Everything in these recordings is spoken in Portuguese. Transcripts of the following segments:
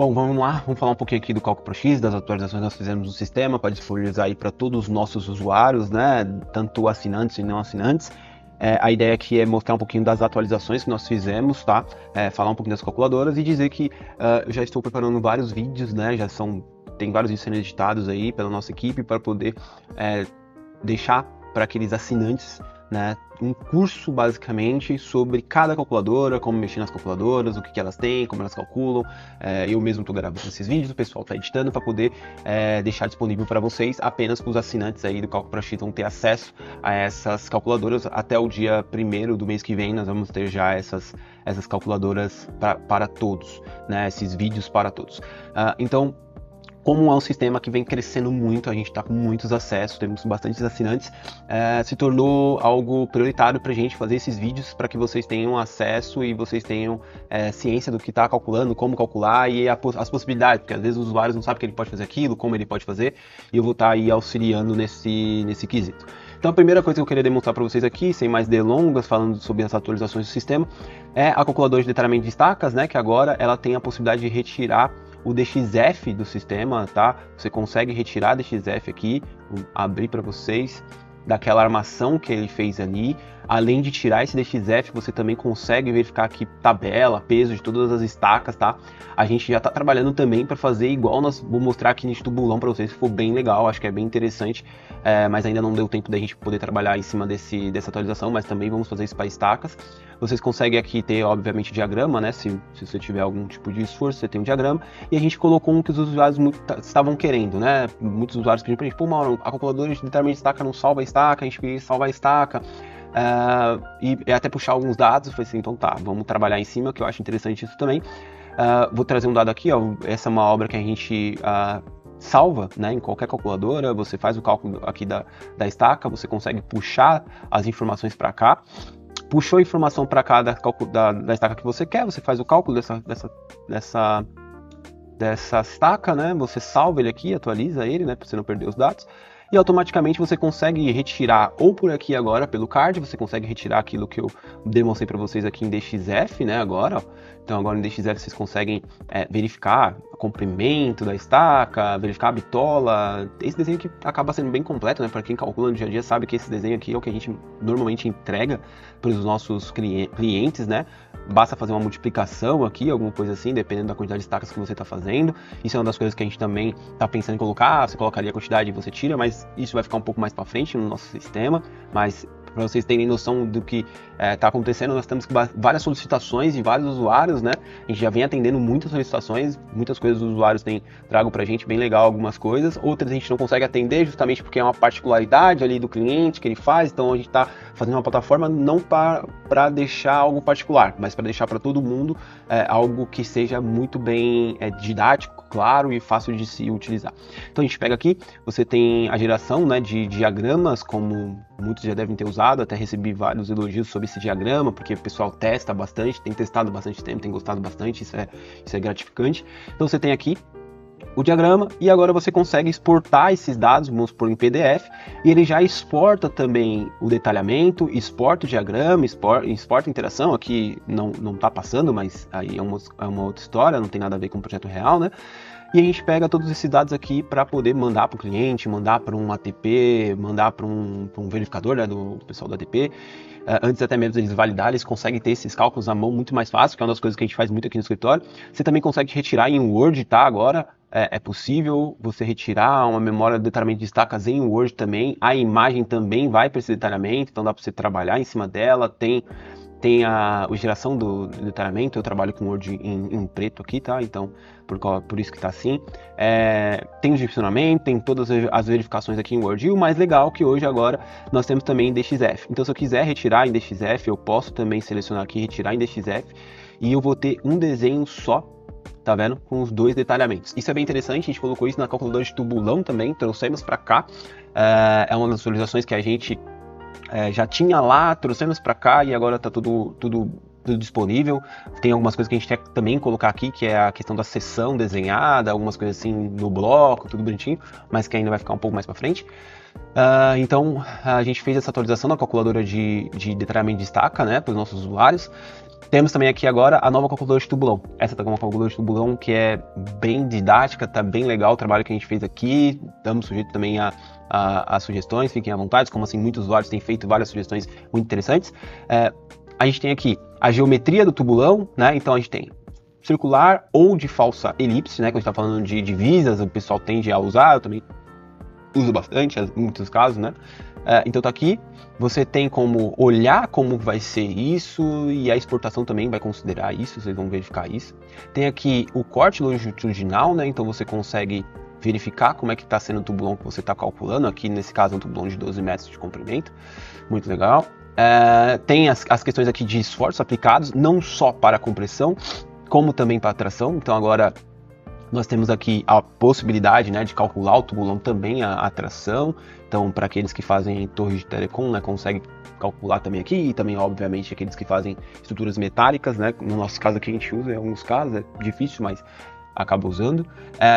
Bom, vamos lá, vamos falar um pouquinho aqui do Cálculo Pro X, das atualizações que nós fizemos no sistema para disponibilizar aí para todos os nossos usuários, né, tanto assinantes e não assinantes. A ideia aqui é mostrar um pouquinho das atualizações que nós fizemos, tá? Falar um pouquinho das calculadoras e dizer que eu já estou preparando vários vídeos, né, tem vários vídeos sendo editados aí pela nossa equipe para poder deixar para aqueles assinantes, né, um curso basicamente sobre cada calculadora, como mexer nas calculadoras, o que elas têm, como elas calculam. Eu mesmo estou gravando esses vídeos, o pessoal está editando para poder deixar disponível para vocês. Apenas os assinantes aí do Cálculo Pro X vão ter acesso a essas calculadoras até o dia 1º do mês que vem. Nós vamos ter já essas calculadoras para todos, né, esses vídeos para todos. Então, como é um sistema que vem crescendo muito, a gente está com muitos acessos, temos bastantes assinantes, se tornou algo prioritário para a gente fazer esses vídeos para que vocês tenham acesso e vocês tenham ciência do que está calculando, como calcular e as possibilidades, porque às vezes os usuários não sabem que ele pode fazer aquilo, como ele pode fazer, e eu vou estar aí auxiliando nesse quesito. Então a primeira coisa que eu queria demonstrar para vocês aqui, sem mais delongas, falando sobre as atualizações do sistema, é a calculadora de detalhamento de estacas, né, que agora ela tem a possibilidade de retirar o DXF do sistema, tá? Você consegue retirar DXF aqui, vou abrir para vocês, daquela armação que ele fez ali. Além de tirar esse DXF, você também consegue verificar aqui tabela, peso de todas as estacas, tá? A gente já está trabalhando também para fazer igual, vou mostrar aqui nesse tubulão para vocês, ficou bem legal, acho que é bem interessante, mas ainda não deu tempo da gente poder trabalhar em cima dessa atualização, mas também vamos fazer isso para estacas. Vocês conseguem aqui ter, obviamente, diagrama, né? Se você tiver algum tipo de esforço, você tem um diagrama. E a gente colocou um que os usuários estavam querendo, né? Muitos usuários pediram pra gente, pô, Mauro, a calculadora de determinado estaca não salva a estaca, a gente queria salvar a estaca. E até puxar alguns dados, eu falei assim, então tá, vamos trabalhar em cima, que eu acho interessante isso também. Vou trazer um dado aqui, ó, essa é uma obra que a gente salva, né, em qualquer calculadora, você faz o cálculo aqui da estaca, você consegue puxar as informações para cá. Puxou a informação para cá da estaca que você quer, você faz o cálculo dessa estaca, né? Você salva ele aqui, atualiza ele, né, para você não perder os dados. E automaticamente você consegue retirar, ou por aqui agora, pelo card, você consegue retirar aquilo que eu demonstrei para vocês aqui em DXF, né, agora, ó. Então agora em DXF vocês conseguem verificar o comprimento da estaca, verificar a bitola, esse desenho que acaba sendo bem completo, né, para quem calcula no dia a dia sabe que esse desenho aqui é o que a gente normalmente entrega para os nossos clientes, né, basta fazer uma multiplicação aqui, alguma coisa assim, dependendo da quantidade de estacas que você está fazendo. Isso é uma das coisas que a gente também está pensando em colocar, você colocaria a quantidade e você tira, mas isso vai ficar um pouco mais para frente no nosso sistema, mas para vocês terem noção do que está acontecendo, nós temos várias solicitações de vários usuários, né? A gente já vem atendendo muitas solicitações, muitas coisas os usuários tragam para a gente, bem legal algumas coisas, outras a gente não consegue atender justamente porque é uma particularidade ali do cliente que ele faz, então a gente está fazendo uma plataforma não para deixar algo particular, mas para deixar para todo mundo algo que seja muito bem didático, claro e fácil de se utilizar. Então a gente pega aqui, você tem a geração, né, de diagramas, como muitos já devem ter usado, até recebi vários elogios sobre esse diagrama, porque o pessoal testa bastante, tem testado bastante tempo, tem gostado bastante, isso é gratificante. Então você tem aqui o diagrama e agora você consegue exportar esses dados, vamos supor em PDF, e ele já exporta também o detalhamento, exporta o diagrama, exporta a interação, aqui não está passando, mas aí é uma outra história, não tem nada a ver com o projeto real, né? E a gente pega todos esses dados aqui para poder mandar para o cliente, mandar para um ATP, mandar para um verificador, né, do pessoal do ATP. Antes até mesmo eles validarem, eles conseguem ter esses cálculos à mão muito mais fácil, que é uma das coisas que a gente faz muito aqui no escritório. Você também consegue retirar em Word, tá? Agora é possível você retirar uma memória de detalhamento de estacas em Word também. A imagem também vai para esse detalhamento, então dá para você trabalhar em cima dela. Tem a geração do detalhamento, eu trabalho com Word em preto aqui, tá? Então, por isso que tá assim. Tem o dimensionamento, tem todas as verificações aqui em Word. E o mais legal é que hoje, agora, nós temos também em DXF. Então, se eu quiser retirar em DXF, eu posso também selecionar aqui, retirar em DXF. E eu vou ter um desenho só, tá vendo? Com os dois detalhamentos. Isso é bem interessante, a gente colocou isso na calculadora de tubulão também, trouxemos para cá. É uma das atualizações que a gente já tinha lá, trouxemos para cá e agora tá tudo tudo disponível. Tem algumas coisas que a gente quer também colocar aqui, que é a questão da seção desenhada, algumas coisas assim no bloco, tudo bonitinho, mas que ainda vai ficar um pouco mais para frente. Então, a gente fez essa atualização da calculadora de detalhamento de estaca, né, para os nossos usuários. Temos também aqui agora a nova calculadora de tubulão. Essa tá com uma calculadora de tubulão que é bem didática, tá bem legal o trabalho que a gente fez aqui. Estamos sujeitos também a sugestões, fiquem à vontade, como assim muitos usuários têm feito várias sugestões muito interessantes. A gente tem aqui a geometria do tubulão, né? Então a gente tem circular ou de falsa elipse, né? Quando a gente está falando de divisas, o pessoal tende a usar, eu também uso bastante, em muitos casos, né? Então tá aqui, você tem como olhar como vai ser isso, e a exportação também vai considerar isso, vocês vão verificar isso. Tem aqui o corte longitudinal, né? Então você consegue verificar como é que está sendo o tubulão que você está calculando, aqui nesse caso é um tubulão de 12 metros de comprimento, muito legal. Tem as questões aqui de esforços aplicados, não só para a compressão, como também para a tração. Então agora nós temos aqui a possibilidade, né, de calcular o tubulão também a tração. Então, para aqueles que fazem torres de telecom, né, consegue calcular também aqui. E também, obviamente, aqueles que fazem estruturas metálicas, né, no nosso caso aqui a gente usa em alguns casos, é difícil, mas acaba usando.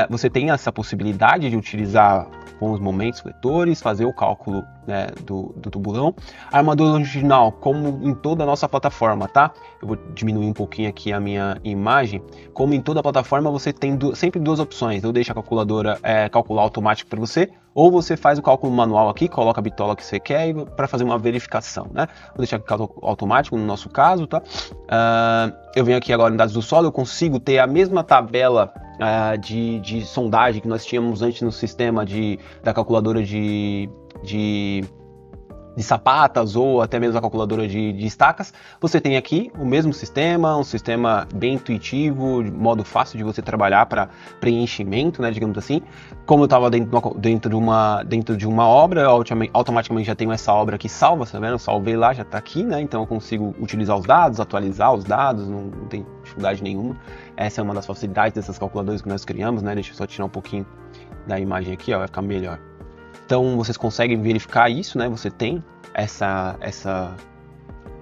Você tem essa possibilidade de utilizar com os momentos fletores, fazer o cálculo, né, do tubulão. A armadura longitudinal, como em toda a nossa plataforma, tá? Eu vou diminuir um pouquinho aqui a minha imagem. Como em toda a plataforma, você tem sempre duas opções. Eu deixo a calculadora calcular automático para você, ou você faz o cálculo manual aqui, coloca a bitola que você quer para fazer uma verificação, né? Vou deixar aqui automático no nosso caso, tá? Eu venho aqui agora em dados do solo, eu consigo ter a mesma tabela de sondagem que nós tínhamos antes no sistema da calculadora de sapatas ou até mesmo a calculadora de estacas. Você tem aqui o mesmo sistema, um sistema bem intuitivo, de modo fácil de você trabalhar para preenchimento, né, digamos assim. Como eu estava dentro de uma obra, eu automaticamente já tenho essa obra aqui salva, tá vendo? Eu salvei lá, já está aqui, né? Então eu consigo utilizar os dados, atualizar os dados, não tem dificuldade nenhuma. Essa é uma das facilidades dessas calculadoras que nós criamos, né? Deixa eu só tirar um pouquinho da imagem aqui, ó, vai ficar melhor. Então vocês conseguem verificar isso, né? Você tem essa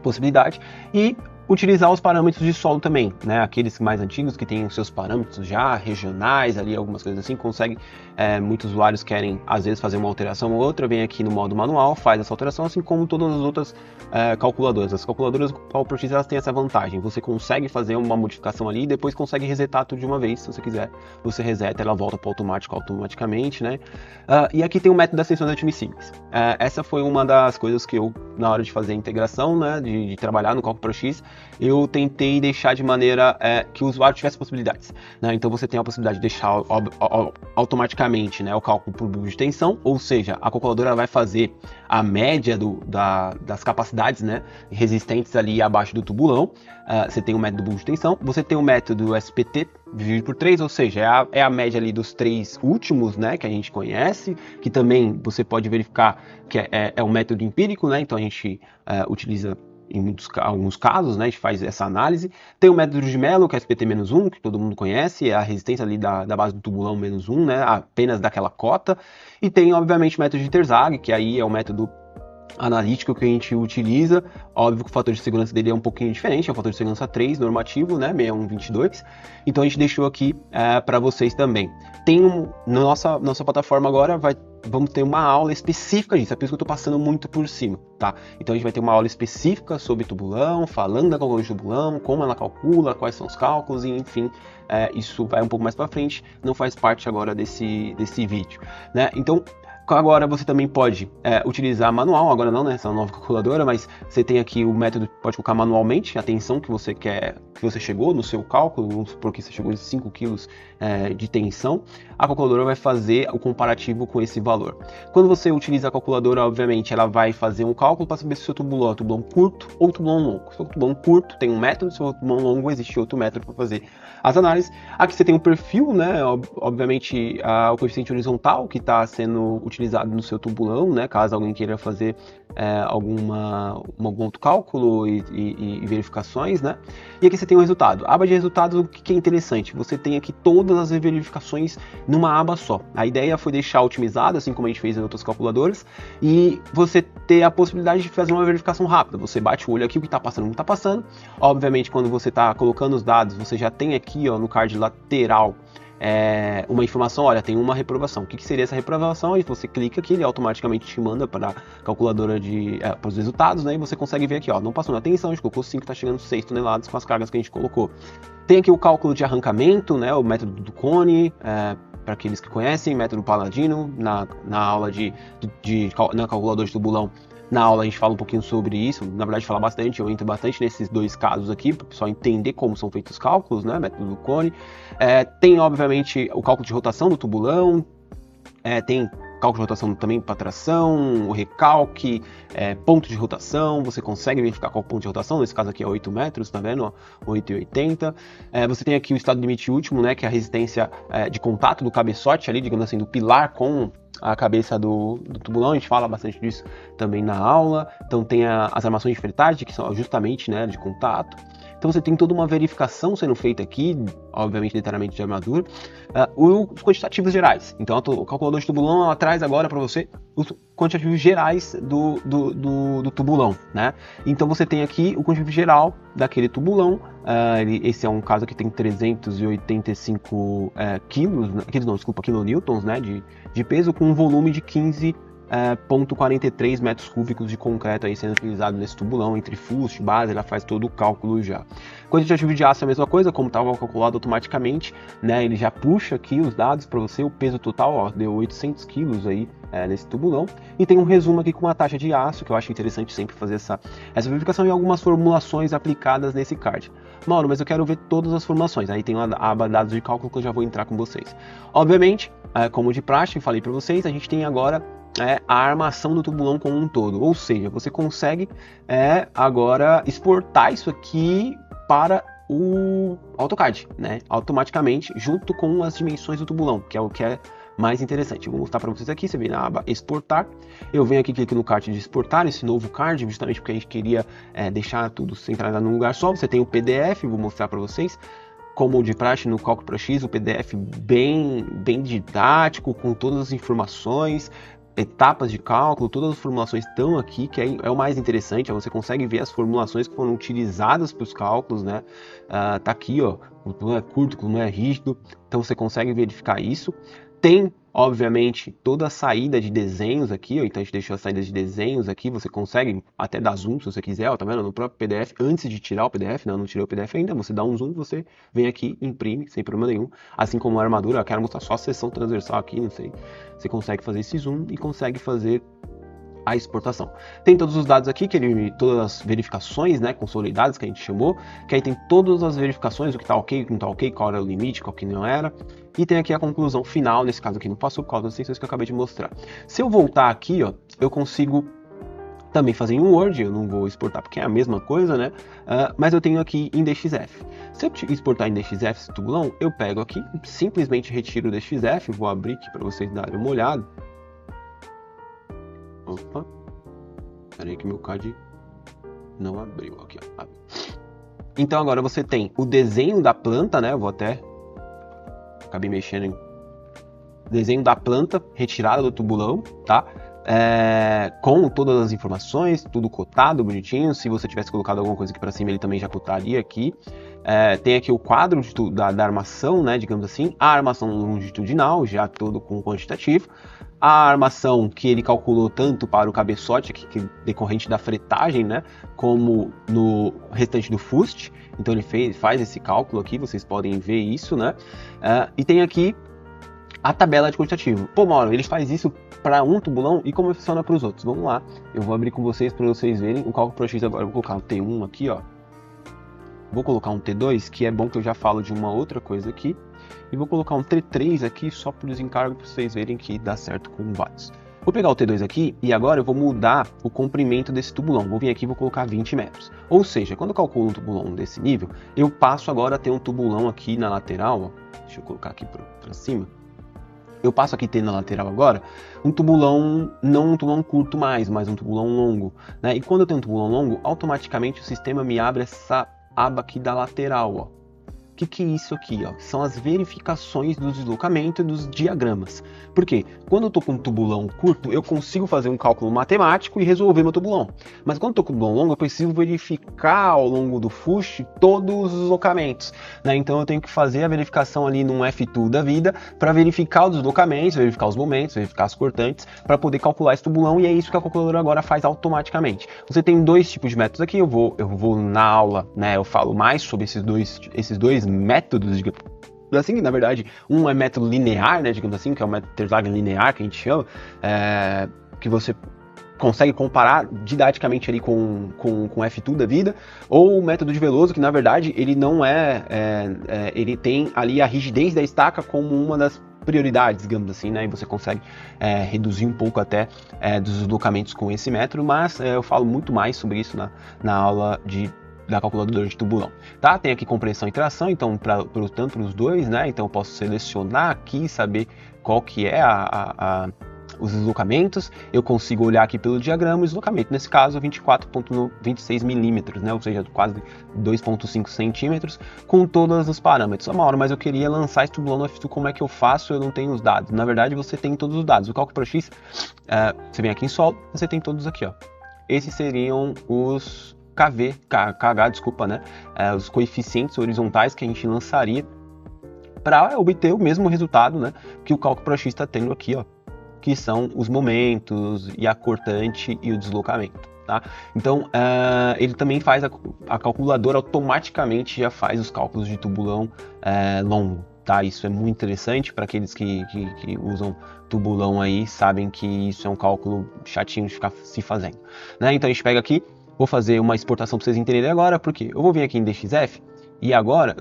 possibilidade e utilizar os parâmetros de solo também, né? Aqueles mais antigos que têm os seus parâmetros já regionais ali, algumas coisas assim, consegue. Muitos usuários querem às vezes fazer uma alteração ou outra, vem aqui no modo manual, faz essa alteração, assim como todas as outras calculadoras. As calculadoras PowerPoint, elas têm essa vantagem, você consegue fazer uma modificação ali e depois consegue resetar tudo de uma vez, se você quiser. Você reseta, ela volta para o automático automaticamente, né? E aqui tem o método das tensões admissíveis. Essa foi uma das coisas que eu, na hora de fazer a integração, né, de trabalhar no Cálculo ProX, eu tentei deixar de maneira que o usuário tivesse possibilidades, né? Então você tem a possibilidade de deixar automaticamente, né, o cálculo por bulbo de tensão, ou seja, a calculadora vai fazer a média das capacidades, né, resistentes ali abaixo do tubulão. Você tem o método bulbo de tensão, você tem o método SPT dividido por 3, ou seja, é a média ali dos 3 últimos, né, que a gente conhece, que também você pode verificar que é um método empírico, né, então a gente utiliza em alguns casos, né, a gente faz essa análise. Tem o método de Mello, que é SPT-1, que todo mundo conhece, é a resistência ali da base do tubulão -1, né, apenas daquela cota. E tem, obviamente, o método de Terzagh, que aí é o método analítico que a gente utiliza. Óbvio que o fator de segurança dele é um pouquinho diferente, é o fator de segurança 3, normativo, né, 6122. Então a gente deixou aqui para vocês também. Na nossa plataforma agora vamos ter uma aula específica disso, é por isso que eu estou passando muito por cima, tá? Então a gente vai ter uma aula específica sobre tubulão, falando da calculadora de tubulão, como ela calcula, quais são os cálculos, e enfim, isso vai um pouco mais para frente, não faz parte agora desse vídeo, né? Então, agora você também pode utilizar manual, agora não, né, essa nova calculadora, mas você tem aqui o método, pode colocar manualmente a tensão que você quer, que você chegou no seu cálculo, vamos supor que você chegou em 5 kg de tensão, a calculadora vai fazer o comparativo com esse valor. Quando você utiliza a calculadora, obviamente, ela vai fazer um cálculo para saber se o seu tubulão é tubulão curto ou tubulão longo. Se o tubulão curto tem um método, se o tubulão longo existe outro método para fazer as análises. Aqui você tem um perfil, né, obviamente o coeficiente horizontal que está sendo utilizado utilizado no seu tubulão, né, caso alguém queira fazer algum outro cálculo e verificações, né? E aqui você tem o resultado. A aba de resultados, o que é interessante? Você tem aqui todas as verificações numa aba só. A ideia foi deixar otimizado, assim como a gente fez em outras calculadoras, e você ter a possibilidade de fazer uma verificação rápida. Você bate o olho aqui, o que está passando, não está passando. Obviamente, quando você está colocando os dados, você já tem aqui, ó, no card lateral, uma informação, olha, tem uma reprovação. O que seria essa reprovação? Aí você clica aqui, ele automaticamente te manda para a calculadora para os resultados, né? E você consegue ver aqui, ó, não passou na atenção, a gente colocou 5, está chegando 6 toneladas com as cargas que a gente colocou. Tem aqui o cálculo de arrancamento, né? O método do cone, para aqueles que conhecem, método Paladino, na aula na calculadora de tubulão. Na aula a gente fala um pouquinho sobre isso, na verdade fala bastante, eu entro bastante nesses dois casos aqui, para o pessoal entender como são feitos os cálculos, né, método do cone. Tem obviamente o cálculo de rotação do tubulão, tem cálculo de rotação também para tração, o recalque, ponto de rotação, você consegue verificar qual ponto de rotação, nesse caso aqui é 8 metros, tá vendo? 8,80. Você tem aqui o estado limite último, né, que é a resistência de contato do cabeçote ali, digamos assim, do pilar com a cabeça do tubulão, a gente fala bastante disso também na aula. Então tem as armações de fretagem, que são justamente, né, de contato. Então você tem toda uma verificação sendo feita aqui, obviamente detalhamento de armadura, os quantitativos gerais. Então o calculador de tubulão ela traz agora para você os quantitativos gerais do tubulão, né? Então você tem aqui o quantitativo geral daquele tubulão. Esse é um caso que tem 385 quilonewtons, né, de peso, com um volume de 15,43 metros cúbicos de concreto aí sendo utilizado nesse tubulão, entre fuste, base, ela faz todo o cálculo já. Quantitativo de aço é a mesma coisa, como estava calculado automaticamente, né, ele já puxa aqui os dados para você, o peso total, ó, deu 800 quilos aí nesse tubulão, e tem um resumo aqui com a taxa de aço, que eu acho interessante sempre fazer essa verificação, e algumas formulações aplicadas nesse card. Mauro, mas eu quero ver todas as formulações, aí tem a aba dados de cálculo que eu já vou entrar com vocês. Obviamente, como de praxe, falei para vocês, a gente tem agora a armação do tubulão como um todo, ou seja, você consegue agora exportar isso aqui para o AutoCAD, né, automaticamente, junto com as dimensões do tubulão, que é o que é mais interessante. Eu vou mostrar para vocês aqui, você vem na aba exportar, eu venho aqui, clico no card de exportar, esse novo card, justamente porque a gente queria deixar tudo centralizado num lugar só. Você tem o PDF, vou mostrar para vocês, como de praxe no Cálculo Pro X, o PDF bem didático, com todas as informações, etapas de cálculo, todas as formulações estão aqui, que é o mais interessante, você consegue ver as formulações que foram utilizadas para os cálculos, né? Tá aqui, ó, como é curto, como é rígido, então você consegue verificar isso. Tem, obviamente, toda a saída de desenhos aqui, ó, então a gente deixou as saídas de desenhos aqui, você consegue até dar zoom se você quiser, ó, tá vendo? No próprio PDF, antes de tirar o PDF, não tirei o PDF ainda, você dá um zoom, você vem aqui, imprime, sem problema nenhum, assim como a armadura, eu quero mostrar só a seção transversal aqui, não sei, você consegue fazer esse zoom e consegue fazer a exportação. Tem todos os dados aqui, todas as verificações, né, consolidadas que a gente chamou, que aí tem todas as verificações, o que está ok, o que não está ok, qual era o limite, qual que não era, e tem aqui a conclusão final, nesse caso aqui não passou por causa das extensões que eu acabei de mostrar. Se eu voltar aqui, ó, eu consigo também fazer em Word, eu não vou exportar porque é a mesma coisa, né, mas eu tenho aqui em DXF. Se eu exportar em DXF esse tubulão, eu pego aqui, simplesmente retiro o DXF, vou abrir aqui para vocês darem uma olhada. Opa, peraí que meu CAD não abriu, aqui ó, abriu. Então agora você tem o desenho da planta, né, eu vou até, acabei mexendo em desenho da planta, retirada do tubulão, tá, com todas as informações, tudo cotado, bonitinho, se você tivesse colocado alguma coisa aqui para cima, ele também já cotaria aqui. Tem aqui o quadro da armação, né, digamos assim, a armação longitudinal, já todo com quantitativo, a armação que ele calculou tanto para o cabeçote, que decorrente da fretagem, né, como no restante do fuste, então ele faz esse cálculo aqui, vocês podem ver isso, né, e tem aqui a tabela de quantitativo. Pô, Mauro, ele faz isso para um tubulão e como funciona para os outros? Vamos lá, eu vou abrir com vocês para vocês verem o Cálculo Pro X agora. Eu vou colocar um T1 aqui, ó. Vou colocar um T2, que é bom que eu já falo de uma outra coisa aqui. E vou colocar um T3 aqui só por desencargo para vocês verem que dá certo com vários. Vou pegar o T2 aqui e agora eu vou mudar o comprimento desse tubulão. Vou vir aqui e vou colocar 20 metros. Ou seja, quando eu calculo um tubulão desse nível, eu passo agora a ter um tubulão aqui na lateral, ó. Deixa eu colocar aqui para cima. eu passo aqui T na lateral agora, um tubulão, não um tubulão curto mais, mas um tubulão longo, né? E quando eu tenho um tubulão longo, automaticamente o sistema me abre essa aba aqui da lateral, ó. O que é isso aqui? Ó? São as verificações do deslocamento e dos diagramas. Por quê? Quando eu estou com um tubulão curto, eu consigo fazer um cálculo matemático e resolver meu tubulão. Mas quando eu estou com um tubulão longo, eu preciso verificar ao longo do FUSH todos os deslocamentos, né? Então eu tenho que fazer a verificação ali num F2 da vida para verificar os deslocamentos, verificar os momentos, verificar as cortantes, para poder calcular esse tubulão, e é isso que a calculadora agora faz automaticamente. Você tem dois tipos de métodos aqui, eu vou na aula, né? Eu falo mais sobre esses dois métodos, digamos assim, na verdade, um é método linear, né, digamos assim, que é o método Terzaghi linear, que a gente chama, que você consegue comparar didaticamente ali com F2 da vida, ou o método de Veloso, que na verdade ele não ele tem ali a rigidez da estaca como uma das prioridades, digamos assim, né, e você consegue reduzir um pouco até dos deslocamentos com esse método, mas eu falo muito mais sobre isso na aula da calculadora de tubulão, tá? Tem aqui compressão e tração, então tanto para os dois, né? Então eu posso selecionar aqui e saber qual que é os deslocamentos. Eu consigo olhar aqui pelo diagrama o deslocamento, nesse caso 24,26 milímetros, né? Ou seja, quase 2,5 centímetros, com todos os parâmetros. Mauro, mas eu queria lançar esse tubulão no F2, como é que eu faço? Eu não tenho os dados. Na verdade, você tem todos os dados. O cálculo para X, você vem aqui em solo, você tem todos aqui, ó. Esses seriam os KH, desculpa, né? Os coeficientes horizontais que a gente lançaria para obter o mesmo resultado, né, que o cálculo para X está tendo aqui, ó, que são os momentos e a cortante e o deslocamento, tá? Então, ele também faz a calculadora automaticamente já faz os cálculos de tubulão longo, tá? Isso é muito interessante para aqueles que usam tubulão aí, sabem que isso é um cálculo chatinho de ficar se fazendo, né? Então a gente pega aqui. Vou fazer uma exportação para vocês entenderem agora, porque eu vou vir aqui em DXF e agora,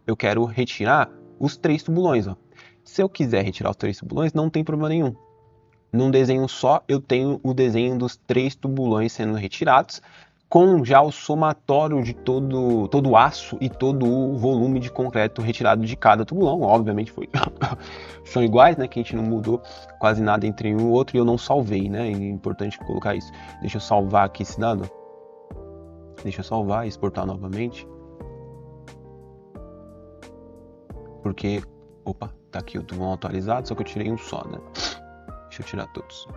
eu quero retirar os 3 tubulões. Ó. Se eu quiser retirar os 3 tubulões, não tem problema nenhum. Num desenho só, eu tenho o desenho dos 3 tubulões sendo retirados, com já o somatório de todo o aço e todo o volume de concreto retirado de cada tubulão. Obviamente são iguais, né? Que a gente não mudou quase nada entre um e o outro e eu não salvei, né? É importante colocar isso. Deixa eu salvar aqui esse dado. Deixa eu salvar e exportar novamente. Porque, opa, tá aqui o tubulão atualizado, só que eu tirei um só, né? Deixa eu tirar todos.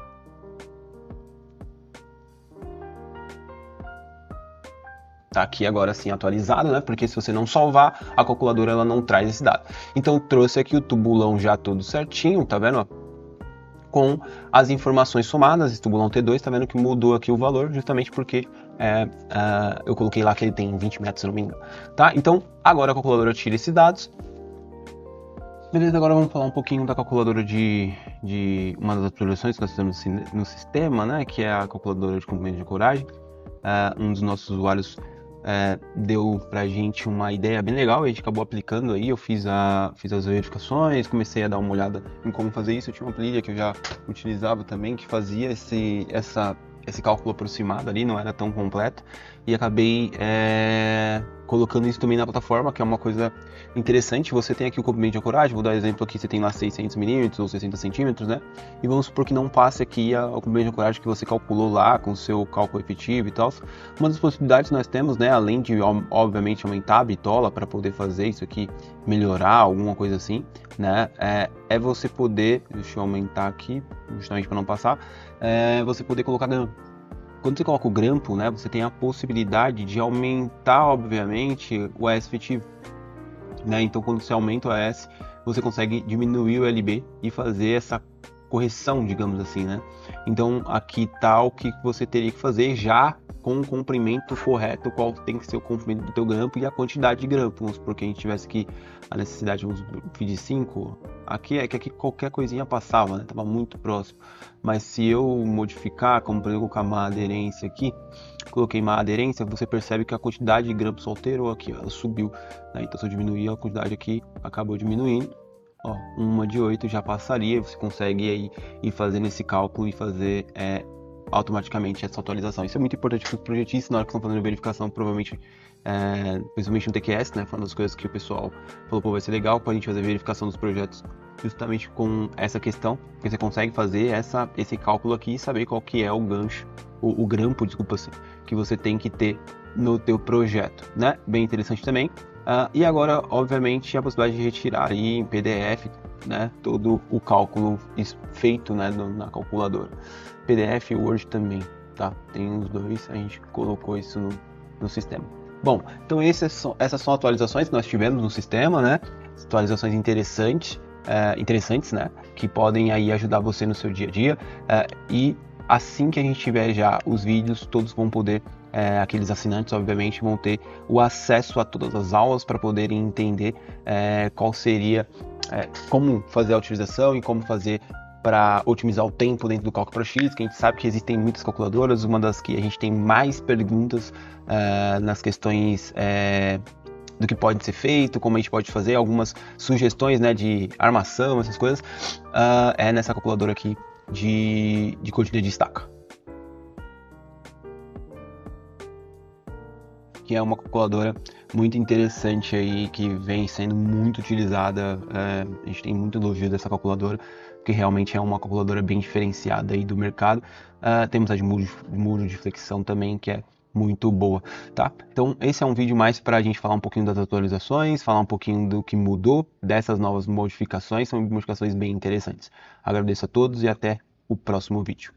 Tá aqui agora sim atualizado, né? Porque se você não salvar, a calculadora ela não traz esse dado. Então eu trouxe aqui o tubulão já todo certinho, tá vendo? Com as informações somadas, esse tubulão T2, tá vendo que mudou aqui o valor, justamente porque eu coloquei lá que ele tem 20 metros, se não me engano. Tá? Então, agora a calculadora tira esses dados. Beleza, agora vamos falar um pouquinho da calculadora de uma das atualizações que nós temos no sistema, né? Que é a calculadora de comprimento de ancoragem. Um dos nossos usuários deu pra gente uma ideia bem legal, a gente acabou aplicando aí, eu fiz as verificações, comecei a dar uma olhada em como fazer isso. Eu tinha uma planilha que eu já utilizava também, que fazia esse cálculo aproximado ali, não era tão completo, e acabei colocando isso também na plataforma, que é uma coisa interessante. Você tem aqui o comprimento de ancoragem, vou dar exemplo aqui, você tem lá 600 milímetros ou 60 centímetros, né? E vamos supor que não passe aqui o comprimento de ancoragem que você calculou lá com o seu cálculo efetivo e tal. Uma das possibilidades que nós temos, né, além de obviamente aumentar a bitola para poder fazer isso aqui, melhorar alguma coisa assim, né, é você poder, deixa eu aumentar aqui, justamente para não passar, você poder colocar grampo. Quando você coloca o grampo, né, você tem a possibilidade de aumentar, obviamente, o AS efetivo, né? Então, quando você aumenta o AS, você consegue diminuir o LB e fazer essa correção, digamos assim, né? Então, aqui está o que você teria que fazer já com o comprimento correto, qual tem que ser o comprimento do teu grampo e a quantidade de grampo. Vamos supor que a gente tivesse aqui a necessidade de 5, aqui aqui qualquer coisinha passava, né? Tava muito próximo. Mas se eu modificar, como por exemplo, colocar uma aderência aqui, coloquei uma aderência, você percebe que a quantidade de grampos alterou aqui, ó, ela subiu, né? Então se eu diminuir a quantidade aqui, acabou diminuindo. Ó, uma de 8 já passaria, você consegue aí ir fazendo esse cálculo e fazer automaticamente essa atualização. Isso é muito importante para os projetistas na hora que estão fazendo verificação, provavelmente, principalmente no TQS, né? Foi uma das coisas que o pessoal falou, pô, vai ser legal para a gente fazer verificação dos projetos justamente com essa questão, porque você consegue fazer esse cálculo aqui e saber qual que é o gancho, o grampo, desculpa, que você tem que ter no teu projeto, né? Bem interessante também. E agora, obviamente, a possibilidade de retirar aí em PDF, né, todo o cálculo feito, né, na calculadora. PDF e Word também, tá? Tem os dois, a gente colocou isso no sistema. Bom, então essas são atualizações que nós tivemos no sistema, né? Atualizações interessantes, né? Que podem aí ajudar você no seu dia a dia. E assim que a gente tiver já os vídeos, todos vão poder, aqueles assinantes, obviamente, vão ter o acesso a todas as aulas para poderem entender qual seria, como fazer a utilização e como fazer para otimizar o tempo dentro do Cálculo Pro X, que a gente sabe que existem muitas calculadoras, uma das que a gente tem mais perguntas nas questões do que pode ser feito, como a gente pode fazer, algumas sugestões, né, de armação, essas coisas, é nessa calculadora aqui de cotilha de estaca, que é uma calculadora muito interessante aí, que vem sendo muito utilizada. A gente tem muito elogio dessa calculadora, porque realmente é uma calculadora bem diferenciada aí do mercado. Temos a de muro de flexão também, que é muito boa, tá? Então esse é um vídeo mais para a gente falar um pouquinho das atualizações, falar um pouquinho do que mudou, dessas novas modificações, são modificações bem interessantes. Agradeço a todos e até o próximo vídeo.